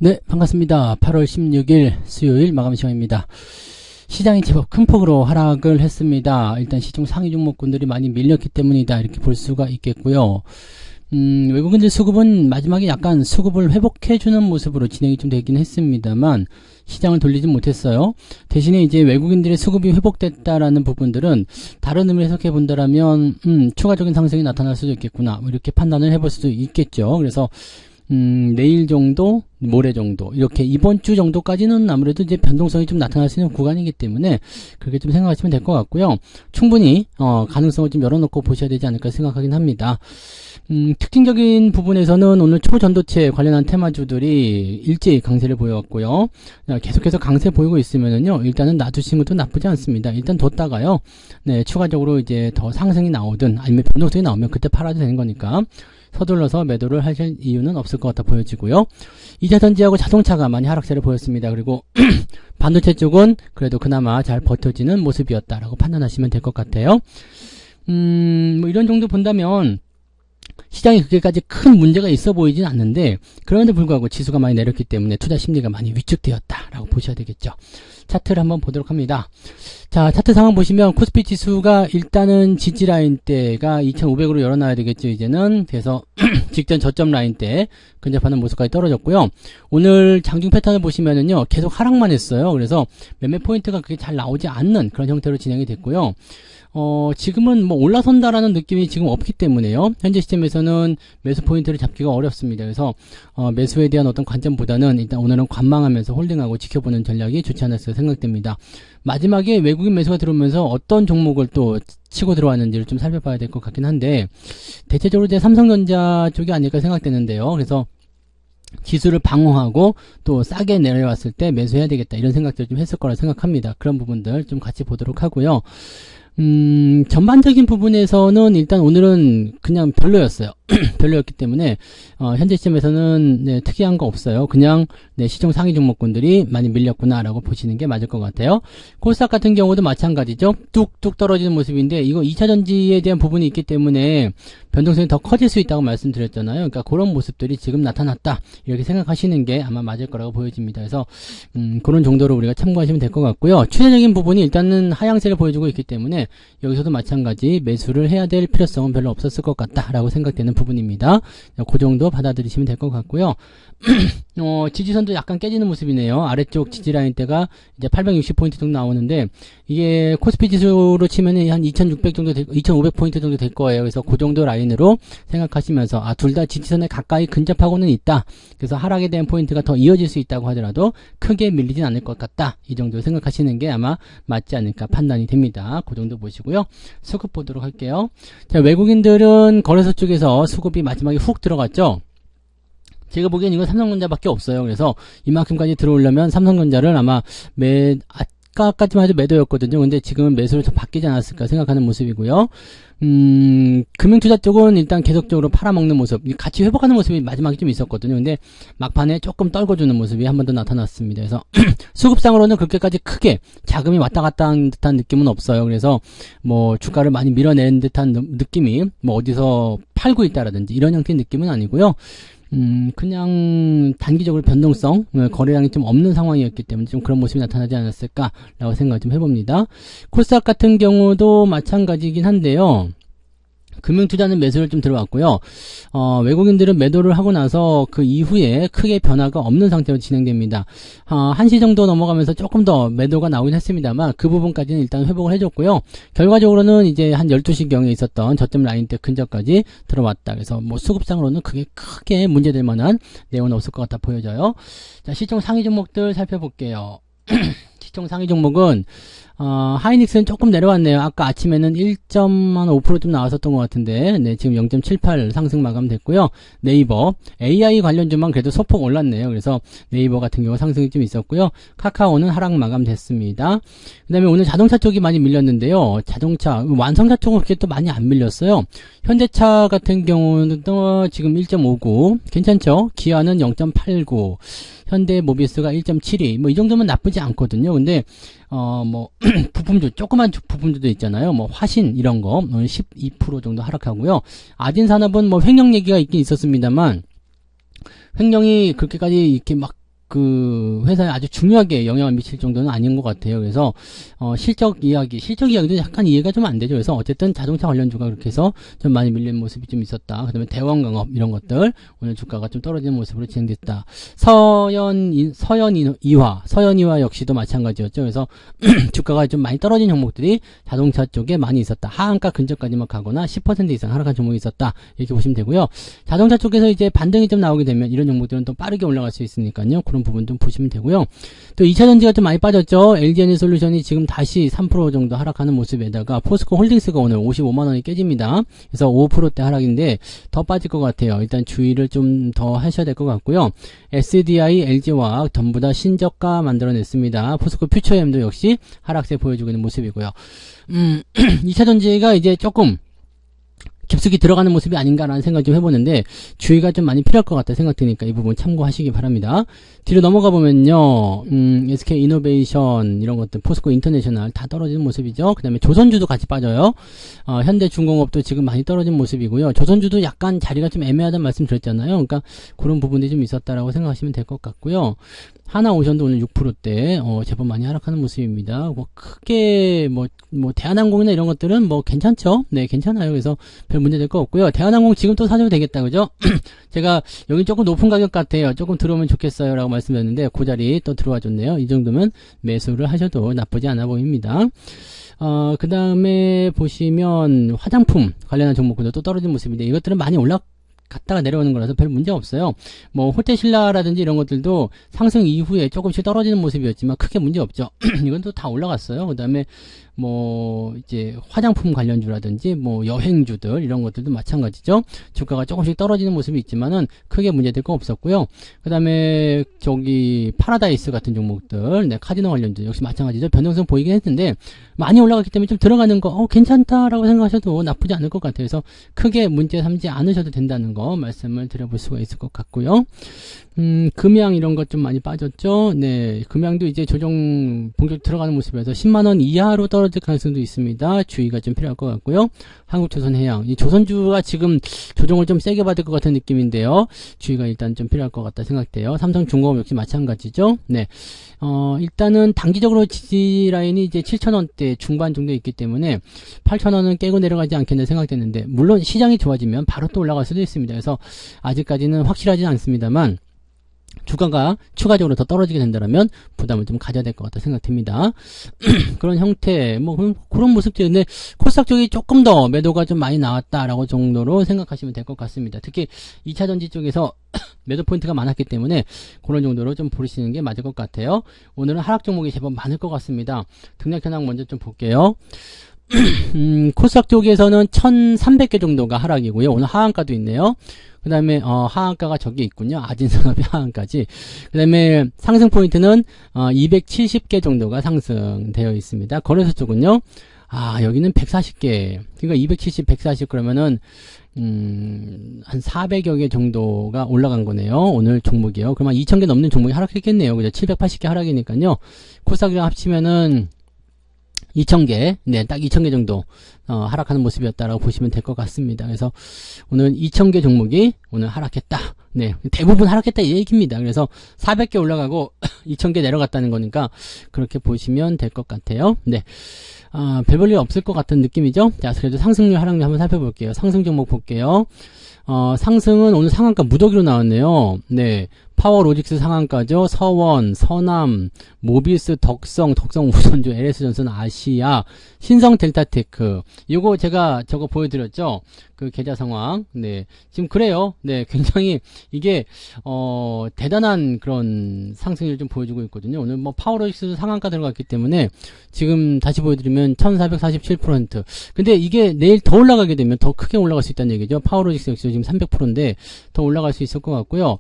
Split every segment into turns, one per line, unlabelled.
네, 반갑습니다. 8월 16일 수요일 마감 시간입니다. 시장이 제법 큰 폭으로 하락을 했습니다. 일단 시중 상위 종목군들이 많이 밀렸기 때문이다, 이렇게 볼 수가 있겠고요. 외국인들 수급은 마지막에 약간 수급을 회복해주는 모습으로 진행이 좀 되긴 했습니다만 시장을 돌리진 못했어요. 대신에 이제 외국인들의 수급이 회복됐다라는 부분들은 다른 의미로 해석해 본다라면 추가적인 상승이 나타날 수도 있겠구나, 이렇게 판단을 해볼 수도 있겠죠. 그래서 내일 정도, 모레 정도, 이렇게 이번 주 정도까지는 아무래도 이제 변동성이 좀 나타날 수 있는 구간이기 때문에 그렇게 좀 생각하시면 될 것 같고요. 충분히 가능성을 좀 열어놓고 보셔야 되지 않을까 생각하긴 합니다. 특징적인 부분에서는 오늘 초전도체 관련한 테마주들이 일제히 강세를 보여왔고요. 계속해서 강세 보이고 있으면은요, 일단은 놔두시는 것도 나쁘지 않습니다. 일단 뒀다가요, 네, 추가적으로 이제 더 상승이 나오든 아니면 변동성이 나오면 그때 팔아도 되는 거니까 서둘러서 매도를 하실 이유는 없을 것 같아 보여지고요. 2차전지하고 자동차가 많이 하락세를 보였습니다. 그리고 반도체 쪽은 그래도 그나마 잘 버텨지는 모습이었다라고 판단하시면 될 것 같아요. 뭐 이런 정도 본다면 시장이 그렇게까지 큰 문제가 있어 보이진 않는데, 그럼에도 불구하고 지수가 많이 내렸기 때문에 투자 심리가 많이 위축되었다라고 보셔야 되겠죠. 차트를 한번 보도록 합니다. 자, 차트 상황 보시면 코스피 지수가 일단은 지지 라인대가 2500으로 열어놔야 되겠죠, 이제는. 그래서 직전 저점 라인대 근접하는 모습까지 떨어졌고요. 오늘 장중 패턴을 보시면은요, 계속 하락만 했어요. 그래서 매매 포인트가 그게 잘 나오지 않는 그런 형태로 진행이 됐고요. 지금은 뭐 올라선다라는 느낌이 지금 없기 때문에요. 현재 시점에서는 매수 포인트를 잡기가 어렵습니다. 그래서 매수에 대한 어떤 관점보다는 일단 오늘은 관망하면서 홀딩하고 지켜보는 전략이 좋지 않았을까 생각됩니다. 마지막에 외국인 매수가 들어오면서 어떤 종목을 또 치고 들어왔는지를 좀 살펴봐야 될 것 같긴 한데, 대체적으로 이제 삼성전자 쪽이 아닐까 생각되는데요. 그래서 지수를 방어하고 또 싸게 내려왔을 때 매수해야 되겠다, 이런 생각들을 좀 했을 거라 생각합니다. 그런 부분들 좀 같이 보도록 하고요. 전반적인 부분에서는 일단 오늘은 그냥 별로였어요. 별로였기 때문에 현재 시점에서는 네, 특이한 거 없어요. 그냥 네, 시중 상위 종목군들이 많이 밀렸구나 라고 보시는 게 맞을 것 같아요. 코스닥 같은 경우도 마찬가지죠. 뚝뚝 떨어지는 모습인데, 이거 2차전지에 대한 부분이 있기 때문에 변동성이 더 커질 수 있다고 말씀드렸잖아요. 그러니까 그런 모습들이 지금 나타났다, 이렇게 생각하시는 게 아마 맞을 거라고 보여집니다. 그래서 그런 정도로 우리가 참고하시면 될 것 같고요. 추세적인 부분이 일단은 하향세를 보여주고 있기 때문에 여기서도 마찬가지 매수를 해야 될 필요성은 별로 없었을 것 같다라고 생각되는 부분입니다. 그 정도 받아들이시면 될 것 같고요. 지지선도 약간 깨지는 모습이네요. 아래쪽 지지라인대가 이제 860포인트 정도 나오는데, 이게 코스피 지수로 치면은 한 2600 정도 2500포인트 정도 될 거예요. 그래서 그 정도 라인으로 생각하시면서 둘 다 지지선에 가까이 근접하고는 있다. 그래서 하락에 대한 포인트가 더 이어질 수 있다고 하더라도 크게 밀리진 않을 것 같다, 이 정도 생각하시는 게 아마 맞지 않을까 판단이 됩니다. 그 정도 보시고요. 수급 보도록 할게요. 자, 외국인들은 거래소 쪽에서 수급이 마지막에 훅 들어갔죠. 제가 보기엔 이건 삼성전자밖에 없어요. 그래서 이만큼까지 들어오려면 삼성전자를 아마 아까까지만 해도 매도였거든요. 근데 지금은 매수로 좀 바뀌지 않았을까 생각하는 모습이고요. 금융투자 쪽은 일단 계속적으로 팔아먹는 모습, 같이 회복하는 모습이 마지막에 좀 있었거든요. 근데 막판에 조금 떨궈주는 모습이 한 번 더 나타났습니다. 그래서 수급상으로는 그렇게까지 크게 자금이 왔다 갔다 한 듯한 느낌은 없어요. 그래서 뭐 주가를 많이 밀어내는 듯한 느낌이 뭐 어디서 팔고 있다라든지 이런 형태의 느낌은 아니고요. 그냥 단기적으로 변동성, 거래량이 좀 없는 상황이었기 때문에 좀 그런 모습이 나타나지 않았을까라고 생각 좀 해봅니다. 코스닥 같은 경우도 마찬가지이긴 한데요. 금융투자는 매수를 좀 들어왔고요. 외국인들은 매도를 하고 나서 그 이후에 크게 변화가 없는 상태로 진행됩니다. 1시 정도 넘어가면서 조금 더 매도가 나오긴 했습니다만 그 부분까지는 일단 회복을 해줬고요. 결과적으로는 이제 한 12시경에 있었던 저점 라인대 근접까지 들어왔다. 그래서 뭐 수급상으로는 그게 크게 문제될 만한 내용은 없을 것 같아 보여져요. 자, 시총 상위 종목들 살펴볼게요. 시총 상위 종목은 하이닉스는 조금 내려왔네요. 아까 아침에는 1.5% 좀 나왔었던 것 같은데, 네, 지금 0.78 상승 마감됐고요. 네이버, AI 관련주만 그래도 소폭 올랐네요. 그래서 네이버 같은 경우 상승이 좀 있었고요. 카카오는 하락 마감됐습니다. 그 다음에 오늘 자동차 쪽이 많이 밀렸는데요. 자동차, 완성차 쪽은 그렇게 또 많이 안 밀렸어요. 현대차 같은 경우는 또 지금 1.59, 괜찮죠? 기아는 0.89, 현대모비스가 1.72, 뭐 이 정도면 나쁘지 않거든요. 근데 뭐 부품주, 조그만 부품주도 있잖아요. 뭐 화신 이런 거 12% 정도 하락하고요. 아진산업은 뭐 횡령 얘기가 있긴 있었습니다만 횡령이 그렇게까지 이렇게 막 그 회사에 아주 중요하게 영향을 미칠 정도는 아닌 것 같아요. 그래서 실적 이야기도 약간 이해가 좀 안 되죠. 그래서 어쨌든 자동차 관련주가 그렇게 해서 좀 많이 밀리는 모습이 좀 있었다. 그다음에 대원강업 이런 것들 오늘 주가가 좀 떨어지는 모습으로 진행됐다. 서현이화 역시도 마찬가지였죠. 그래서 주가가 좀 많이 떨어진 종목들이 자동차 쪽에 많이 있었다. 하한가 근처까지만 가거나 10% 이상 하락한 종목이 있었다. 이렇게 보시면 되고요. 자동차 쪽에서 이제 반등이 좀 나오게 되면 이런 종목들은 또 빠르게 올라갈 수 있으니까요. 그런 부분 좀 보시면 되고요. 또 2차전지가 좀 많이 빠졌죠. LG에너지솔루션이 지금 다시 3% 정도 하락하는 모습에다가 포스코 홀딩스가 오늘 55만원이 깨집니다. 그래서 5%대 하락인데 더 빠질 것 같아요. 일단 주의를 좀 더 하셔야 될 것 같고요. SDI, LG화학 전부 다 신저가 만들어냈습니다. 포스코 퓨처엠도 역시 하락세 보여주고 있는 모습이고요. 2차전지가 이제 조금 깊숙이 들어가는 모습이 아닌가라는 생각 좀 해보는데 주의가 좀 많이 필요할 것 같다 생각되니까 이 부분 참고하시기 바랍니다. 뒤로 넘어가 보면요, SK이노베이션 이런 것들, 포스코 인터내셔널 다 떨어지는 모습이죠. 그 다음에 조선주도 같이 빠져요. 현대중공업도 지금 많이 떨어진 모습이고요. 조선주도 약간 자리가 좀 애매하다는 말씀 드렸잖아요. 그러니까 그런 부분이 좀 있었다라고 생각하시면 될 것 같고요. 하나오션도 오늘 6%대 제법 많이 하락하는 모습입니다. 뭐 크게 뭐 대한항공이나 이런 것들은 뭐 괜찮죠. 네, 괜찮아요. 그래서 별 문제 될 거 없고요. 대한항공 지금 또 사줘도 되겠다, 그죠? 제가 여기 조금 높은 가격 같아요. 조금 들어오면 좋겠어요 라고 말씀드렸는데 그 자리 또 들어와 줬네요. 이 정도면 매수를 하셔도 나쁘지 않아 보입니다. 그 다음에 보시면 화장품 관련한 종목들도 또 떨어진 모습인데 이것들은 많이 갔다가 내려오는 거라서 별 문제 없어요. 뭐 호텔신라라든지 이런 것들도 상승 이후에 조금씩 떨어지는 모습이었지만 크게 문제 없죠. 이건 또 다 올라갔어요. 그 다음에 뭐 이제 화장품 관련주라든지 뭐 여행주들 이런 것들도 마찬가지죠. 주가가 조금씩 떨어지는 모습이 있지만은 크게 문제될 거 없었고요. 그 다음에 저기 파라다이스 같은 종목들, 네, 카지노 관련주 역시 마찬가지죠. 변동성 보이긴 했는데 많이 올라갔기 때문에 좀 들어가는 거 괜찮다라고 생각하셔도 나쁘지 않을 것 같아요. 그래서 크게 문제 삼지 않으셔도 된다는 거 말씀을 드려볼 수가 있을 것 같고요. 금양 이런 것 좀 많이 빠졌죠. 네, 금양도 이제 조정 본격 들어가는 모습이라서 10만원 이하로 떨어질 가능성도 있습니다. 주의가 좀 필요할 것 같고요. 한국조선해양, 이 조선주가 지금 조정을 좀 세게 받을 것 같은 느낌인데요. 주의가 일단 좀 필요할 것 같다 생각돼요. 삼성중공업 역시 마찬가지죠. 네, 일단은 단기적으로 지지 라인이 이제 7,000원대 중반 정도 있기 때문에 8,000원은 깨고 내려가지 않겠나 생각되는데 물론 시장이 좋아지면 바로 또 올라갈 수도 있습니다. 그래서 아직까지는 확실하지 않습니다만 주가가 추가적으로 더 떨어지게 된다면 부담을 좀 가져야 될 것 같다 생각됩니다. 그런 형태, 뭐 그런 모습들인데 코스닥 쪽이 조금 더 매도가 좀 많이 나왔다라고 정도로 생각하시면 될 것 같습니다. 특히 2차전지 쪽에서 매도 포인트가 많았기 때문에 그런 정도로 좀 보시는 게 맞을 것 같아요. 오늘은 하락 종목이 제법 많을 것 같습니다. 등락 현황 먼저 좀 볼게요. 코스닥 쪽에서는 1300개 정도가 하락이고요. 오늘 하한가도 있네요. 그 다음에 하한가가 저기 있군요. 아진산업의 하한가지. 그 다음에 상승 포인트는 270개 정도가 상승되어 있습니다. 거래소 쪽은요. 여기는 140개. 그러니까 270, 140 그러면은 한 400여 개 정도가 올라간 거네요. 오늘 종목이요. 그러면 2000개 넘는 종목이 하락했겠네요. 그죠? 780개 하락이니까요. 코스닥이랑 합치면은 2,000개, 네, 딱 2,000개 정도, 하락하는 모습이었다라고 보시면 될 것 같습니다. 그래서 오늘 2,000개 종목이 오늘 하락했다. 네, 대부분 하락했다 이 얘기입니다. 그래서 400개 올라가고 2,000개 내려갔다는 거니까 그렇게 보시면 될 것 같아요. 네. 별 볼 일 없을 것 같은 느낌이죠? 자, 그래도 상승률, 하락률 한번 살펴볼게요. 상승 종목 볼게요. 상승은 오늘 상한가 무더기로 나왔네요. 네. 파워로직스 상한가죠. 서원, 서남, 모비스, 덕성 우선주, LS전선, 아시아, 신성 델타테크. 요거 제가 저거 보여드렸죠. 그 계좌 상황. 네. 지금 그래요. 네. 굉장히 이게, 대단한 그런 상승률 좀 보여주고 있거든요. 오늘 뭐 파워로직스도 상한가 들어갔기 때문에 지금 다시 보여드리면 1447%. 근데 이게 내일 더 올라가게 되면 더 크게 올라갈 수 있다는 얘기죠. 파워로직스 역시 지금 300%인데 더 올라갈 수 있을 것 같고요.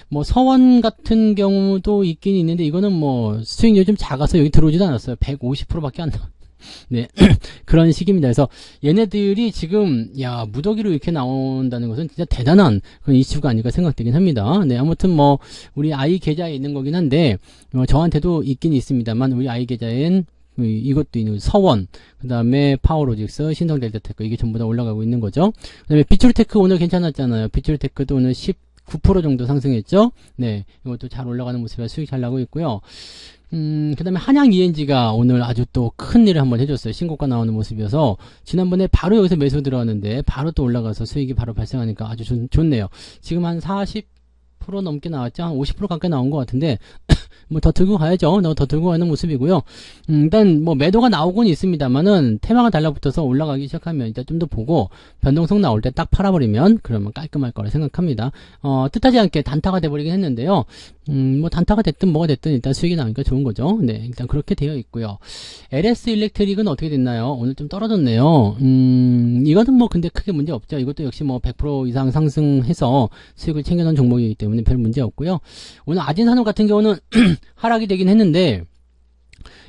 뭐 서원 같은 경우도 있긴 있는데 이거는 뭐 수익률이 좀 작아서 여기 들어오지도 않았어요. 150%밖에 안 나와요. 네. 그런 식입니다. 그래서 얘네들이 지금 무더기로 이렇게 나온다는 것은 진짜 대단한 그런 이슈가 아닐까 생각되긴 합니다. 네. 아무튼 뭐 우리 아이 계좌에 있는 거긴 한데 저한테도 있긴 있습니다만 우리 아이 계좌엔 이것도 있는 서원, 그 다음에 파워로직스, 신성델타테크 이게 전부 다 올라가고 있는 거죠. 그 다음에 비추르테크 오늘 괜찮았잖아요. 비추르테크도 오늘 9% 정도 상승했죠. 네, 이것도 잘 올라가는 모습이라 수익 잘 나고 있고요. 그 다음에 한양 ENG가 오늘 아주 또 큰 일을 한번 해줬어요. 신고가 나오는 모습이어서 지난번에 바로 여기서 매수 들어왔는데 바로 또 올라가서 수익이 바로 발생하니까 아주 좋네요. 지금 한 40% 넘게 나왔죠. 한 50% 가까이 나온 것 같은데 뭐 더 들고 가야죠. 더 들고 가는 모습이고요. 일단 뭐 매도가 나오곤 있습니다만은 테마가 달라붙어서 올라가기 시작하면 일단 좀 더 보고 변동성 나올 때 딱 팔아버리면 그러면 깔끔할 거라 생각합니다. 뜻하지 않게 단타가 돼버리긴 했는데요. 뭐 단타가 됐든 뭐가 됐든 일단 수익이 나오니까 좋은 거죠. 네, 일단 그렇게 되어 있고요. LS 일렉트릭은 어떻게 됐나요? 오늘 좀 떨어졌네요. 이거는 뭐 근데 크게 문제 없죠. 이것도 역시 뭐 100% 이상 상승해서 수익을 챙겨놓은 종목이기 때문에 별 문제 없고요. 오늘 아진산업 같은 경우는 하락이 되긴 했는데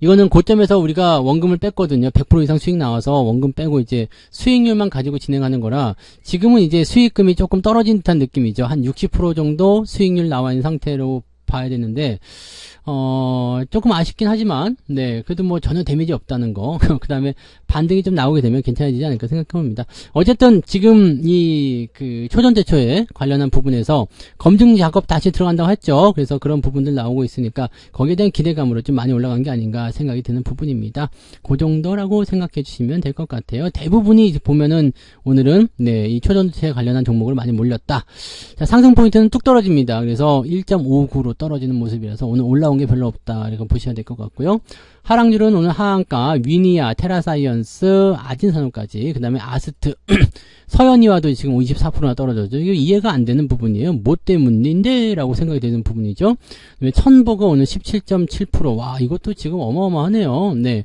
이거는 고점에서 우리가 원금을 뺐거든요. 100% 이상 수익 나와서 원금 빼고 이제 수익률만 가지고 진행하는 거라 지금은 이제 수익금이 조금 떨어진 듯한 느낌이죠. 한 60% 정도 수익률 나와 있는 상태로 봐야 되는데 조금 아쉽긴 하지만 네 그래도 뭐 전혀 데미지 없다는 거 그 다음에 반등이 좀 나오게 되면 괜찮아지지 않을까 생각해봅니다. 어쨌든 지금 이 그 초전제초에 관련한 부분에서 검증 작업 다시 들어간다고 했죠. 그래서 그런 부분들 나오고 있으니까 거기에 대한 기대감으로 좀 많이 올라간 게 아닌가 생각이 드는 부분입니다. 그 정도라고 생각해 주시면 될 것 같아요. 대부분이 보면은 오늘은 네 이 초전제초에 관련한 종목을 많이 몰렸다. 자, 상승 포인트는 뚝 떨어집니다. 그래서 1.59로 떨어지는 모습이라서 오늘 올라온 게 별로 없다 이렇게 보셔야 될 것 같고요. 하락률은 오늘 하한가 위니아, 테라사이언스, 아진산업까지 그 다음에 아스트 서현이와도 지금 24%나 떨어졌죠. 이거 이해가 안 되는 부분이에요. 뭐 때문인데? 라고 생각이 되는 부분이죠. 천보가 오늘 17.7%. 와, 이것도 지금 어마어마하네요. 네.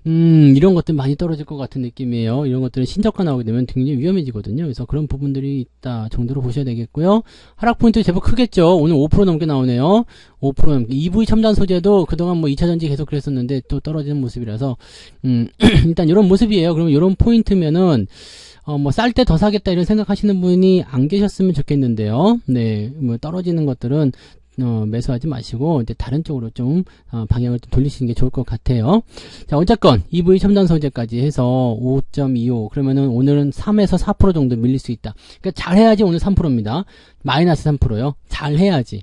이런 것들 많이 떨어질 것 같은 느낌이에요. 이런 것들은 신저가 나오게 되면 굉장히 위험해지거든요. 그래서 그런 부분들이 있다 정도로 보셔야 되겠고요. 하락 포인트 제법 크겠죠. 오늘 5% 넘게 나오네요. 5% 넘게. EV 첨단 소재도 그동안 뭐 2차전지 계속 그랬었는데 또 떨어지는 모습이라서, 일단 이런 모습이에요. 그러면 이런 포인트면은, 뭐, 쌀 때 더 사겠다 이런 생각하시는 분이 안 계셨으면 좋겠는데요. 네, 뭐, 떨어지는 것들은, 매수하지 마시고, 이제 다른 쪽으로 좀, 방향을 좀 돌리시는 게 좋을 것 같아요. 자, 어쨌건, EV 첨단 소재까지 해서 5.25. 그러면은 오늘은 3에서 4% 정도 밀릴 수 있다. 그러니까 잘해야지 오늘 3%입니다. 마이너스 3%요. 잘해야지.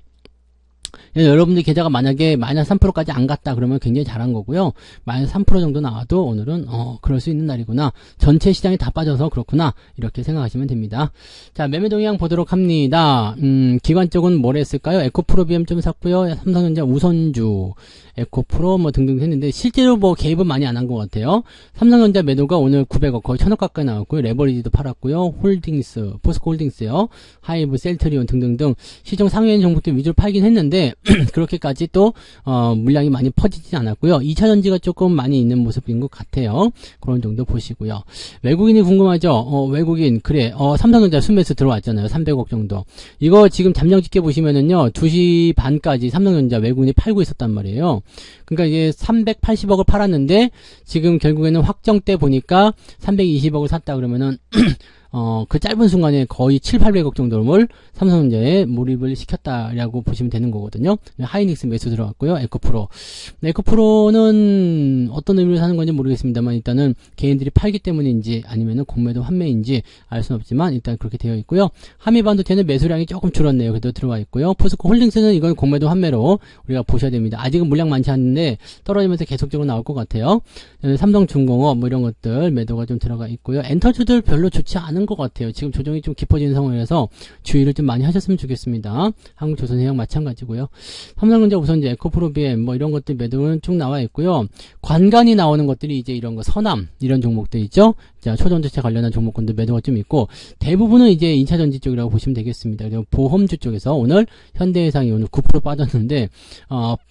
여러분들 계좌가 만약에 마이너스 3%까지 안 갔다 그러면 굉장히 잘한 거고요. 마이너스 3% 정도 나와도 오늘은 그럴 수 있는 날이구나. 전체 시장이 다 빠져서 그렇구나. 이렇게 생각하시면 됩니다. 자, 매매 동향 보도록 합니다. 기관 쪽은 뭘 했을까요? 에코프로비엠 좀 샀고요. 삼성전자 우선주, 에코프로 뭐 등등 했는데 실제로 뭐 개입은 많이 안 한 것 같아요. 삼성전자 매도가 오늘 900억 거의 1000억 가까이 나왔고요. 레버리지도 팔았고요. 홀딩스, 포스코홀딩스요. 하이브, 셀트리온 등등등 시중 상위인 종목들 위주로 팔긴 했는데 그렇게까지 또 물량이 많이 퍼지지 않았고요. 2차전지가 조금 많이 있는 모습인 것 같아요. 그런 정도 보시고요. 외국인이 궁금하죠? 외국인 그래 삼성전자 순매수 들어왔잖아요. 300억 정도. 이거 지금 잠정 찍게 보시면은요. 2시 반까지 삼성전자 외국인이 팔고 있었단 말이에요. 그러니까 이게 380억을 팔았는데 지금 결국에는 확정 때 보니까 320억을 샀다 그러면은 그 짧은 순간에 거의 700~800억 정도를 삼성전자에 몰입을 시켰다라고 보시면 되는 거거든요. 하이닉스 매수 들어갔고요. 에코프로. 에코프로는 어떤 의미로 사는 건지 모르겠습니다만 일단은 개인들이 팔기 때문인지 아니면은 공매도 환매인지 알 수는 없지만 일단 그렇게 되어 있고요. 한미반도체는 매수량이 조금 줄었네요. 그래도 들어와 있고요. 포스코 홀딩스는 이건 공매도 환매로 우리가 보셔야 됩니다. 아직은 물량 많지 않는데 떨어지면서 계속적으로 나올 것 같아요. 삼성중공업 뭐 이런 것들 매도가 좀 들어가 있고요. 엔터주들 별로 좋지 않은 것 같아요. 지금 조정이 좀 깊어지는 상황이라서 주의를 좀 많이 하셨으면 좋겠습니다. 한국조선해양 마찬가지고요. 삼성전자 우선제, 에코프로비엠 뭐 이런 것들 매도는 쭉 나와 있고요. 관간이 나오는 것들이 이제 이런 거 서남 이런 종목들 있죠. 자, 초전지체 관련한 종목군들 매도가 좀 있고 대부분은 이제 2차전지 쪽이라고 보시면 되겠습니다. 그리고 보험주 쪽에서 오늘 현대해상이 오늘 9% 빠졌는데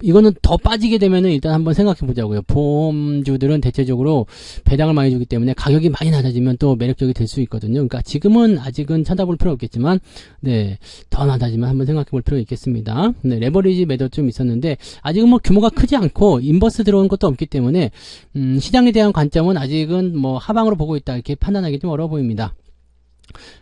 이거는 더 빠지게 되면은 일단 한번 생각해 보자고요. 보험주들은 대체적으로 배당을 많이 주기 때문에 가격이 많이 낮아지면 또 매력적이 될 수 있거든요. 그러니까 지금은 아직은 찾아볼 필요 없겠지만 네, 더 낮아지면 한번 생각해 볼 필요가 있겠습니다. 네, 레버리지 매도 좀 있었는데 아직은 뭐 규모가 크지 않고 인버스 들어온 것도 없기 때문에 시장에 대한 관점은 아직은 뭐 하방으로 보고 있다 이렇게 판단하기 좀 어려워 보입니다.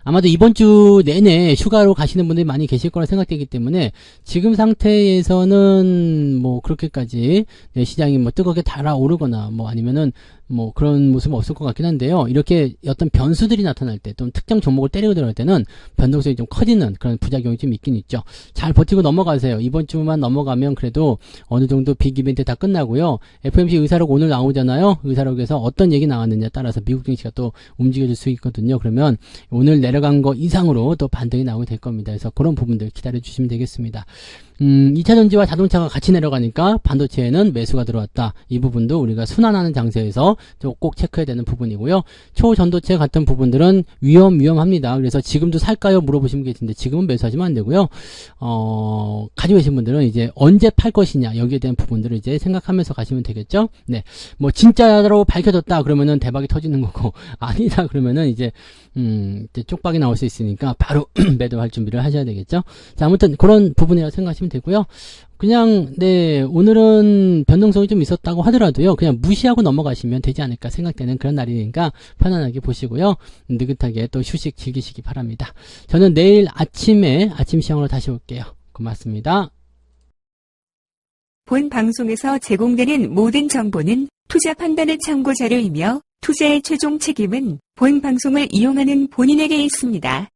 아마도 이번 주 내내 휴가로 가시는 분들이 많이 계실 거라 생각되기 때문에 지금 상태에서는 뭐 그렇게까지 시장이 뭐 뜨겁게 달아오르거나 뭐 아니면은 뭐 그런 모습은 없을 것 같긴 한데요. 이렇게 어떤 변수들이 나타날 때 또 특정 종목을 때리고 들어갈 때는 변동성이 좀 커지는 그런 부작용이 좀 있긴 있죠. 잘 버티고 넘어가세요. 이번 주만 넘어가면 그래도 어느 정도 빅 이벤트 다 끝나고요. FOMC 의사록 오늘 나오잖아요. 의사록에서 어떤 얘기 나왔느냐에 따라서 미국 증시가 또 움직여질 수 있거든요. 그러면 오늘 내려간 거 이상으로 또 반등이 나오게 될 겁니다. 그래서 그런 부분들 기다려 주시면 되겠습니다. 2차 전지와 자동차가 같이 내려가니까 반도체에는 매수가 들어왔다. 이 부분도 우리가 순환하는 장세에서 꼭 체크해야 되는 부분이고요. 초전도체 같은 부분들은 위험합니다. 그래서 지금도 살까요? 물어보시면 계신데 지금은 매수하시면 안 되고요. 가지고 계신 분들은 이제 언제 팔 것이냐 여기에 대한 부분들을 이제 생각하면서 가시면 되겠죠. 네, 뭐 진짜로 밝혀졌다 그러면은 대박이 터지는 거고 아니다 그러면은 이제 쪽박이 나올 수 있으니까 바로 매도할 준비를 하셔야 되겠죠. 자, 아무튼 그런 부분이라고 생각하시면 되고요. 그냥 오늘은 변동성이 좀 있었다고 하더라도요. 그냥 무시하고 넘어가시면 되지 않을까 생각되는 그런 날이니까 편안하게 보시고요. 느긋하게 또 휴식 즐기시기 바랍니다. 저는 내일 아침에 아침 시황으로 다시 올게요. 고맙습니다.
본 방송에서 제공되는 모든 정보는 투자 판단의 참고 자료이며 투자의 최종 책임은 본 방송을 이용하는 본인에게 있습니다.